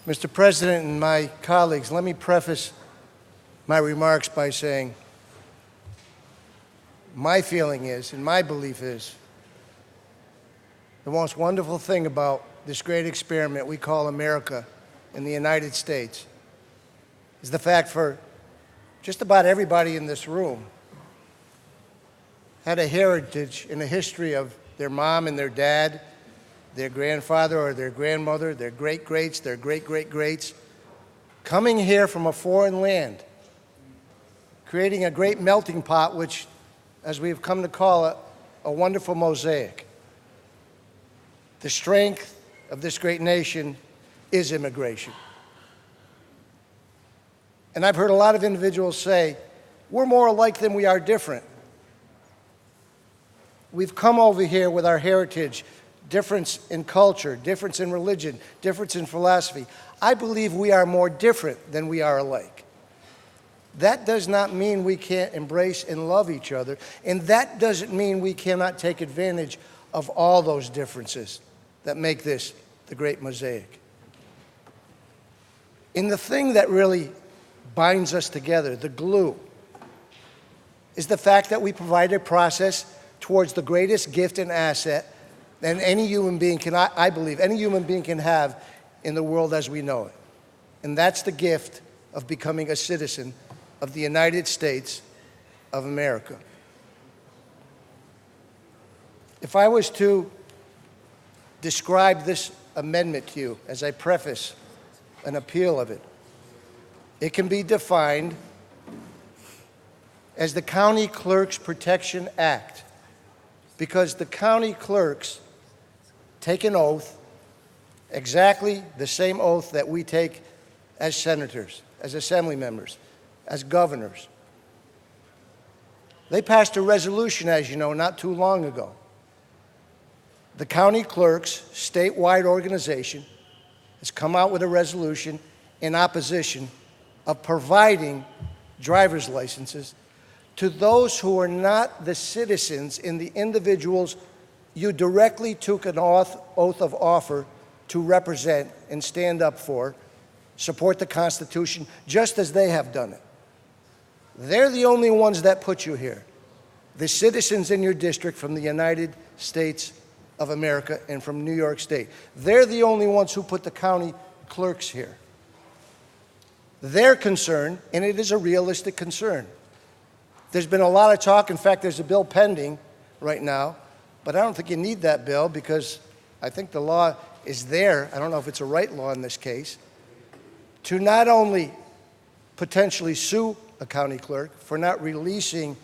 Mr. President and my colleagues, let me preface my remarks by saying my feeling is, and my belief is, the most wonderful thing about this great experiment we call America in the United States is the fact for just about everybody in this room had a heritage and a history of their mom and their dad, their grandfather or their grandmother, their great-greats, their great-great-greats, coming here from a foreign land, creating a great melting pot, which, as we've come to call it, a wonderful mosaic. The strength of this great nation is immigration. And I've heard a lot of individuals say, we're more alike than we are different. We've come over here with our heritage, difference in culture, difference in religion, difference in philosophy. I believe we are more different than we are alike. That does not mean we can't embrace and love each other, and that doesn't mean we cannot take advantage of all those differences that make this the great mosaic. And the thing that really binds us together, the glue, is the fact that we provide a process towards the greatest gift and asset than any human being can, I believe, any human being can have in the world as we know it. And that's the gift of becoming a citizen of the United States of America. If I was to describe this amendment to you as I preface an appeal of it, it can be defined as the County Clerks Protection Act, because the county clerks take an oath, exactly the same oath that we take as senators, as assembly members, as governors. They passed a resolution, as you know, not too long ago. The county clerks, statewide organization, has come out with a resolution in opposition of providing driver's licenses to those who are not the citizens and the individuals you directly took an oath of office to represent and stand up for, support the Constitution, just as they have done it. They're the only ones that put you here, the citizens in your district from the United States of America and from New York State. They're the only ones who put the county clerks here. Their concern, and it is a realistic concern. There's been a lot of talk. In fact, there's a bill pending right now, but I don't think you need that bill because I think the law is there. I don't know if it's a right law in this case, to not only potentially sue a county clerk for not releasing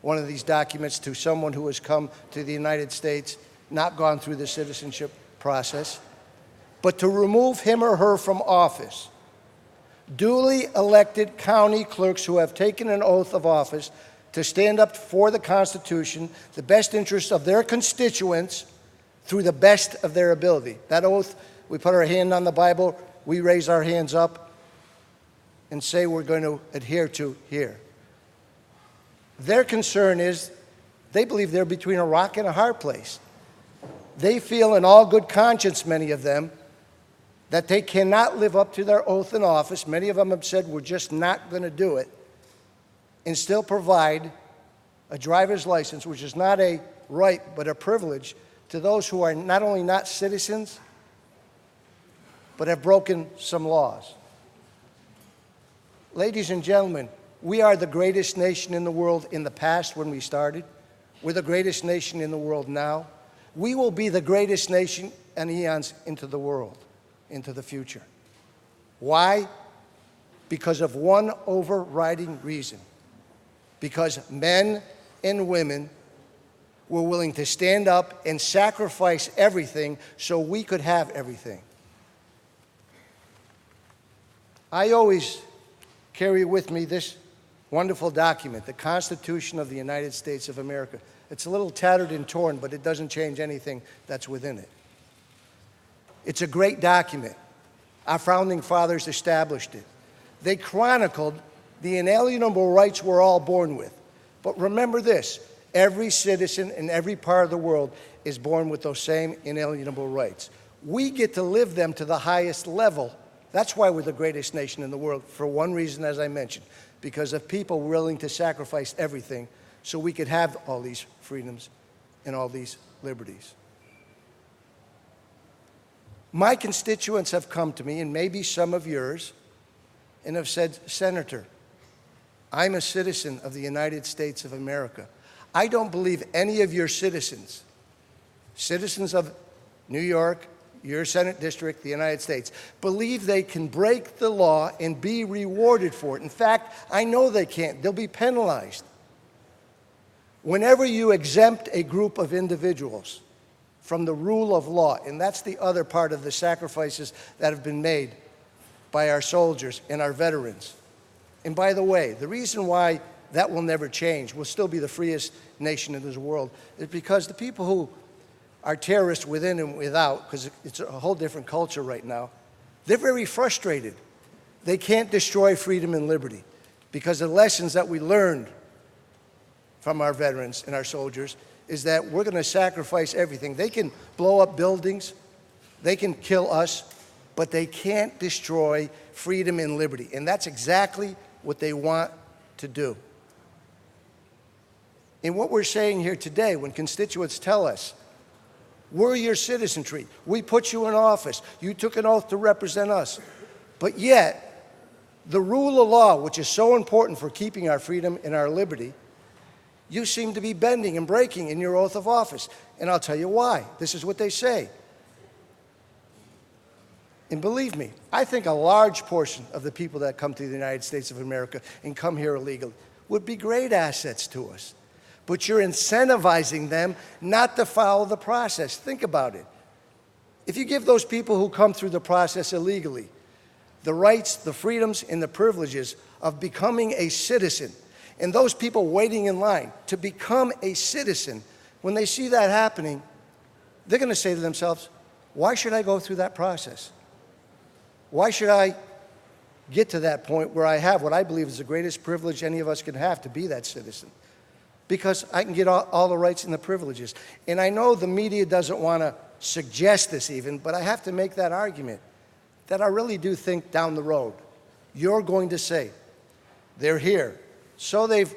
one of these documents to someone who has come to the United States, not gone through the citizenship process, but to remove him or her from office. Duly elected county clerks who have taken an oath of office to stand up for the Constitution, the best interests of their constituents, through the best of their ability. That oath, we put our hand on the Bible, we raise our hands up and say we're going to adhere to here. Their concern is they believe they're between a rock and a hard place. They feel in all good conscience, many of them, that they cannot live up to their oath in office. Many of them have said, we're just not going to do it, and still provide a driver's license, which is not a right but a privilege, to those who are not only not citizens, but have broken some laws. Ladies and gentlemen, we are the greatest nation in the world in the past when we started. We're the greatest nation in the world now. We will be the greatest nation and eons into the world, into the future. Why? Because of one overriding reason. Because men and women were willing to stand up and sacrifice everything so we could have everything. I always carry with me this wonderful document, the Constitution of the United States of America. It's a little tattered and torn, but it doesn't change anything that's within it. It's a great document. Our founding fathers established it. They chronicled the inalienable rights we're all born with. But remember this, every citizen in every part of the world is born with those same inalienable rights. We get to live them to the highest level That's why we're the greatest nation in the world, for one reason, as I mentioned, because of people willing to sacrifice everything so we could have all these freedoms and all these liberties. My constituents have come to me, and maybe some of yours, and have said, Senator, I'm a citizen of the United States of America. I don't believe any of your citizens of New York, your Senate district, the United States, believe they can break the law and be rewarded for it. In fact, I know they can't. They'll be penalized. Whenever you exempt a group of individuals from the rule of law, and that's the other part of the sacrifices that have been made by our soldiers and our veterans. And by the way, the reason why that will never change, we'll still be the freest nation in this world, is because the people who are terrorists within and without, because it's a whole different culture right now, they're very frustrated. They can't destroy freedom and liberty because the lessons that we learned from our veterans and our soldiers is that we're going to sacrifice everything. They can blow up buildings, they can kill us, but they can't destroy freedom and liberty. And that's exactly what they want to do. And what we're saying here today, when constituents tell us, we're your citizenry, we put you in office, you took an oath to represent us, but yet the rule of law, which is so important for keeping our freedom and our liberty, you seem to be bending and breaking in your oath of office. And I'll tell you why. This is what they say. And believe me, I think a large portion of the people that come to the United States of America and come here illegally would be great assets to us. But you're incentivizing them not to follow the process. Think about it. If you give those people who come through the process illegally the rights, the freedoms, and the privileges of becoming a citizen, and those people waiting in line to become a citizen, when they see that happening, they're going to say to themselves, why should I go through that process? Why should I get to that point where I have what I believe is the greatest privilege any of us can have, to be that citizen? Because I can get all the rights and the privileges. And I know the media doesn't want to suggest this even, but I have to make that argument that I really do think down the road, you're going to say, they're here, so they've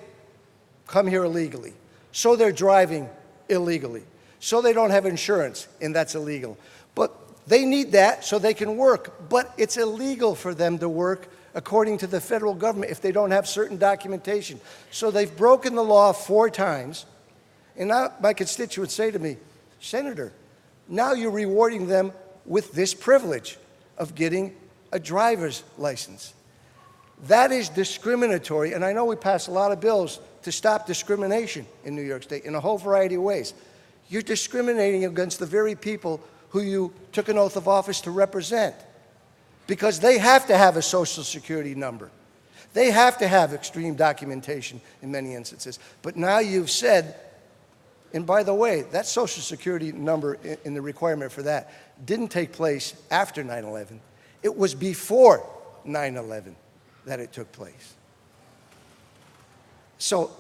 come here illegally, so they're driving illegally, so they don't have insurance, and that's illegal. But they need that so they can work, but it's illegal for them to work according to the federal government if they don't have certain documentation. So they've broken the law 4 times, and now my constituents say to me, Senator, now you're rewarding them with this privilege of getting a driver's license. That is discriminatory, and I know we pass a lot of bills to stop discrimination in New York State in a whole variety of ways. You're discriminating against the very people who you took an oath of office to represent, because they have to have a Social Security number. They have to have extreme documentation in many instances. But now you've said, and by the way, that Social Security number in the requirement for that didn't take place after 9/11. It was before 9/11 that it took place. So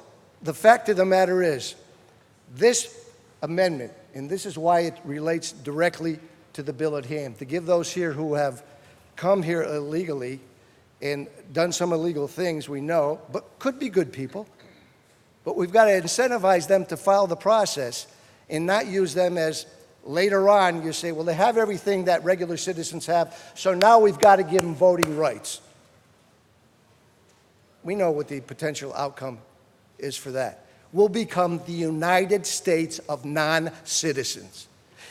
the fact of the matter is, this amendment, and this is why it relates directly to the bill at hand, to give those here who have come here illegally and done some illegal things, we know, but could be good people, but we've got to incentivize them to follow the process and not use them as later on you say, well, they have everything that regular citizens have, so now we've got to give them voting rights. We know what the potential outcome is for that. We'll become the United States of non-citizens.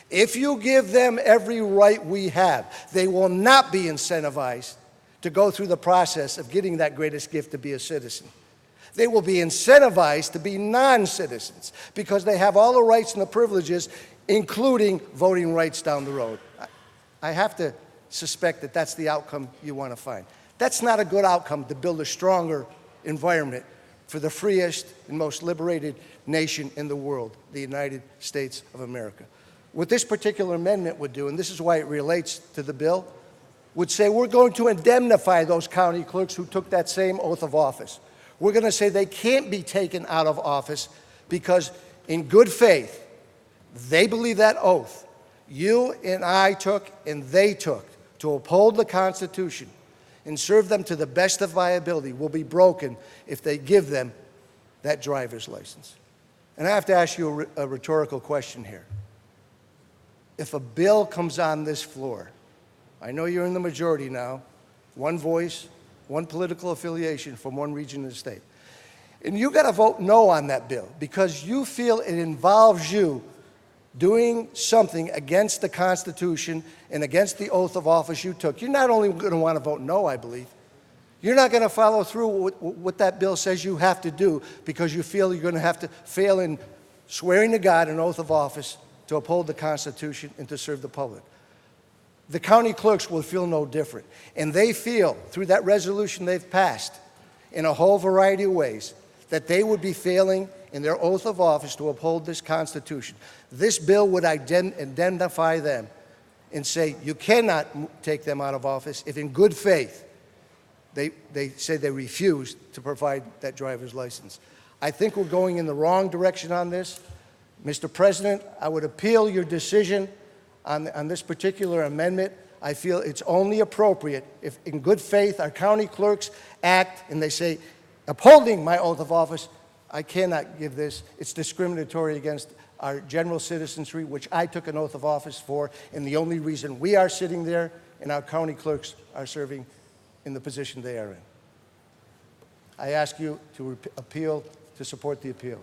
If you give them every right we have, they will not be incentivized to go through the process of getting that greatest gift, to be a citizen. They will be incentivized to be non-citizens because they have all the rights and the privileges, including voting rights down the road. I have to suspect that that's the outcome you want to find. That's not a good outcome to build a stronger environment for the freest and most liberated nation in the world, the United States of America. What this particular amendment would do, and this is why it relates to the bill, would say we're going to indemnify those county clerks who took that same oath of office. We're going to say they can't be taken out of office because in good faith, they believe that oath you and I took and they took to uphold the Constitution and serve them to the best of my ability will be broken if they give them that driver's license. And I have to ask you a rhetorical question here. If a bill comes on this floor, I know you're in the majority now, one voice, one political affiliation from one region of the state, and you got to vote no on that bill because you feel it involves you doing something against the Constitution and against the oath of office you took, you're not only going to want to vote no, I believe, you're not going to follow through with what that bill says you have to do because you feel you're going to have to fail in swearing to God an oath of office to uphold the Constitution and to serve the public. The county clerks will feel no different. And they feel, through that resolution they've passed, in a whole variety of ways, that they would be failing in their oath of office to uphold this Constitution. This bill would identify them and say you cannot take them out of office if in good faith they say they refuse to provide that driver's license. I think we're going in the wrong direction on this. Mr. President, I would appeal your decision on this particular amendment. I feel it's only appropriate if in good faith our county clerks act and they say, upholding my oath of office, I cannot give this. It's discriminatory against our general citizenry, which I took an oath of office for, and the only reason we are sitting there and our county clerks are serving in the position they are in. I ask you to appeal, to support the appeal.